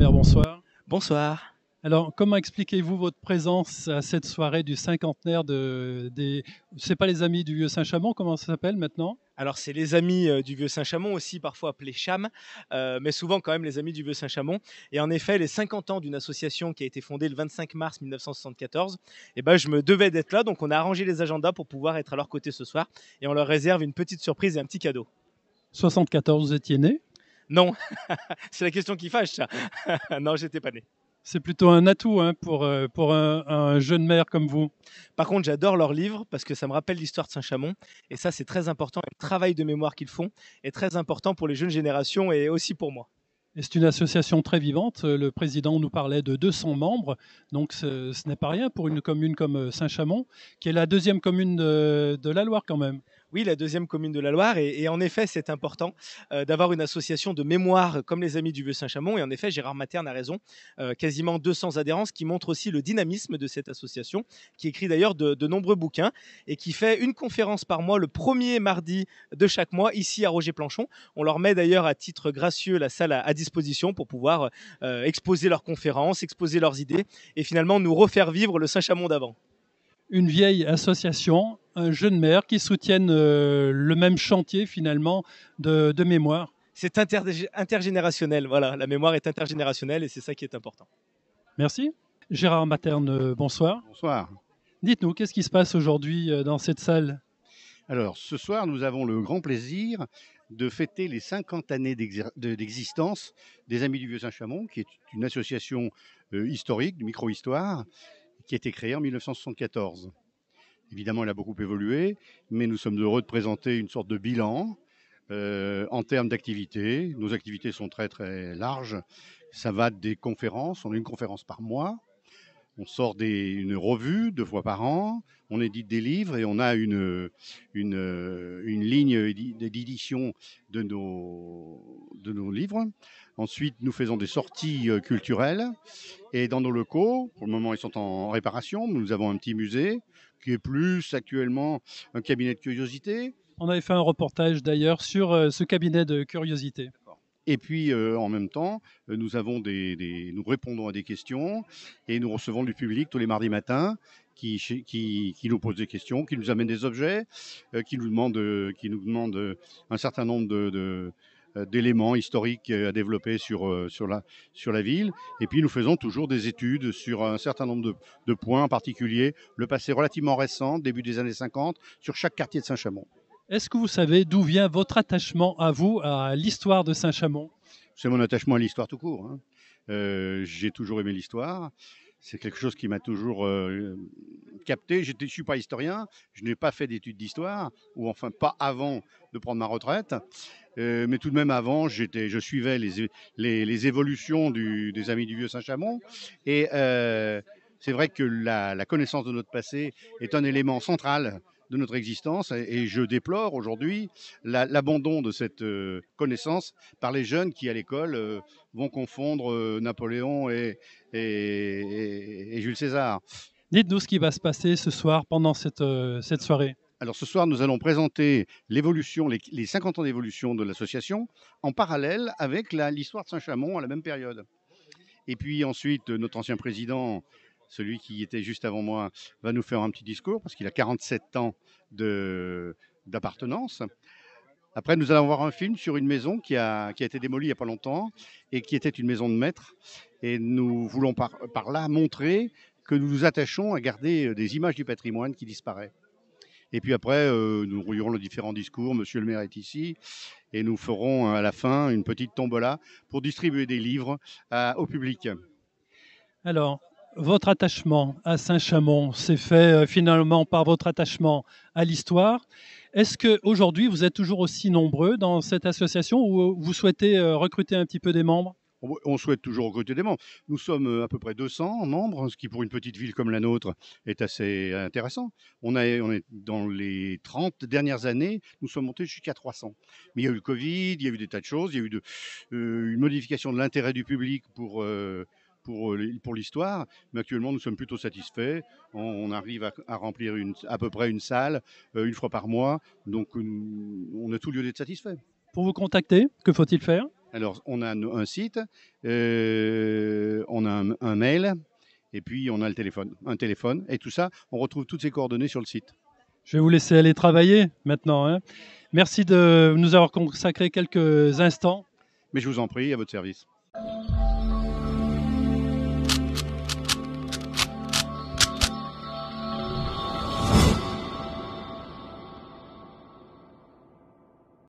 Robert, bonsoir. Bonsoir. Alors, comment expliquez-vous votre présence à cette soirée du cinquantenaire des... C'est pas les Amis du Vieux-Saint-Chamond, comment ça s'appelle maintenant? Alors, c'est les amis du Vieux-Saint-Chamond, aussi parfois appelés CHAM, mais souvent quand même les amis du Vieux-Saint-Chamond. Et en effet, les 50 ans d'une association qui a été fondée le 25 mars 1974, eh ben, je me devais d'être là, donc on a arrangé les agendas pour pouvoir être à leur côté ce soir. Et on leur réserve une petite surprise et un petit cadeau. 74, vous étiez né. Non, c'est la question qui fâche, ça. Non, j'étais pas né. C'est plutôt un atout hein, pour un jeune maire comme vous. Par contre, j'adore leurs livres parce que ça me rappelle l'histoire de Saint-Chamond. Et ça, c'est très important. Le travail de mémoire qu'ils font est très important pour les jeunes générations et aussi pour moi. Et c'est une association très vivante. Le président nous parlait de 200 membres, donc ce n'est pas rien pour une commune comme Saint-Chamond, qui est la deuxième commune de la Loire quand même. Oui, la deuxième commune de la Loire. Et en effet, c'est important d'avoir une association de mémoire comme les Amis du Vieux-Saint-Chamond. Et en effet, Gérard Materne a raison. Quasiment 200 adhérents, ce qui montre aussi le dynamisme de cette association, qui écrit d'ailleurs de nombreux bouquins et qui fait une conférence par mois le premier mardi de chaque mois ici à Roger-Planchon. On leur met d'ailleurs à titre gracieux la salle à disposition pour pouvoir exposer leurs conférences, exposer leurs idées et finalement nous refaire vivre le Saint-Chamond d'avant. Une vieille association, un jeune maire qui soutiennent le même chantier finalement de mémoire. C'est intergénérationnel, voilà, la mémoire est intergénérationnelle et c'est ça qui est important. Merci. Gérard Materne, bonsoir. Bonsoir. Dites-nous, qu'est-ce qui se passe aujourd'hui dans cette salle? Alors, ce soir, nous avons le grand plaisir de fêter les 50 années d'existence des Amis du Vieux-Saint-Chamond, qui est une association historique, de micro-histoire, qui a été créée en 1974. Évidemment, elle a beaucoup évolué, mais nous sommes heureux de présenter une sorte de bilan en termes d'activités. Nos activités sont très, très larges. Ça va des conférences, on a une conférence par mois. On sort une revue 2 fois par an, on édite des livres et on a une ligne d'édition de nos livres. Ensuite, nous faisons des sorties culturelles et dans nos locaux, pour le moment ils sont en réparation, nous avons un petit musée qui est plus actuellement un cabinet de curiosités. On avait fait un reportage d'ailleurs sur ce cabinet de curiosité. Et puis, en même temps, nous répondons à des questions et nous recevons du public tous les mardis matins qui nous pose des questions, qui nous amène des objets, qui nous demande un certain nombre d'éléments historiques à développer sur la ville. Et puis, nous faisons toujours des études sur un certain nombre de points en particulier, le passé relativement récent, début des années 50, sur chaque quartier de Saint-Chamond. Est-ce que vous savez d'où vient votre attachement à vous, à l'histoire de Saint-Chamond? C'est mon attachement à l'histoire tout court, hein. J'ai toujours aimé l'histoire. C'est quelque chose qui m'a toujours capté. Je ne suis pas historien, je n'ai pas fait d'études d'histoire, ou enfin pas avant de prendre ma retraite. Mais tout de même avant, je suivais les évolutions des Amis du Vieux-Saint-Chamond. Et c'est vrai que la connaissance de notre passé est un élément central de notre existence et je déplore aujourd'hui l'abandon de cette connaissance par les jeunes qui à l'école vont confondre Napoléon et Jules César. Dites-nous ce qui va se passer ce soir pendant cette soirée. Alors ce soir, nous allons présenter l'évolution, les 50 ans d'évolution de l'association en parallèle avec l'histoire de Saint-Chamond à la même période. Et puis ensuite, notre ancien président, celui qui était juste avant moi, va nous faire un petit discours parce qu'il a 47 ans d'appartenance. Après, nous allons voir un film sur une maison qui a été démolie il n'y a pas longtemps et qui était une maison de maître. Et nous voulons par là montrer que nous nous attachons à garder des images du patrimoine qui disparaît. Et puis après, nous rouillerons les différents discours. Monsieur le maire est ici. Et nous ferons à la fin une petite tombola pour distribuer des livres au public. Alors, votre attachement à Saint-Chamond s'est fait finalement par votre attachement à l'histoire. Est-ce qu'aujourd'hui, vous êtes toujours aussi nombreux dans cette association ou vous souhaitez recruter un petit peu des membres? On souhaite toujours recruter des membres. Nous sommes à peu près 200 membres, ce qui pour une petite ville comme la nôtre est assez intéressant. On est dans les 30 dernières années, nous sommes montés jusqu'à 300. Mais il y a eu le Covid, il y a eu des tas de choses, il y a eu une modification de l'intérêt du public pour l'histoire, mais actuellement nous sommes plutôt satisfaits. On arrive à remplir à peu près une salle une fois par mois, donc on a tout lieu d'être satisfait. Pour vous contacter, que faut-il faire? Alors, on a un site, on a un mail, et puis on a un téléphone. Et tout ça, on retrouve toutes ces coordonnées sur le site. Je vais vous laisser aller travailler maintenant, hein. Merci de nous avoir consacré quelques instants. Mais je vous en prie, à votre service.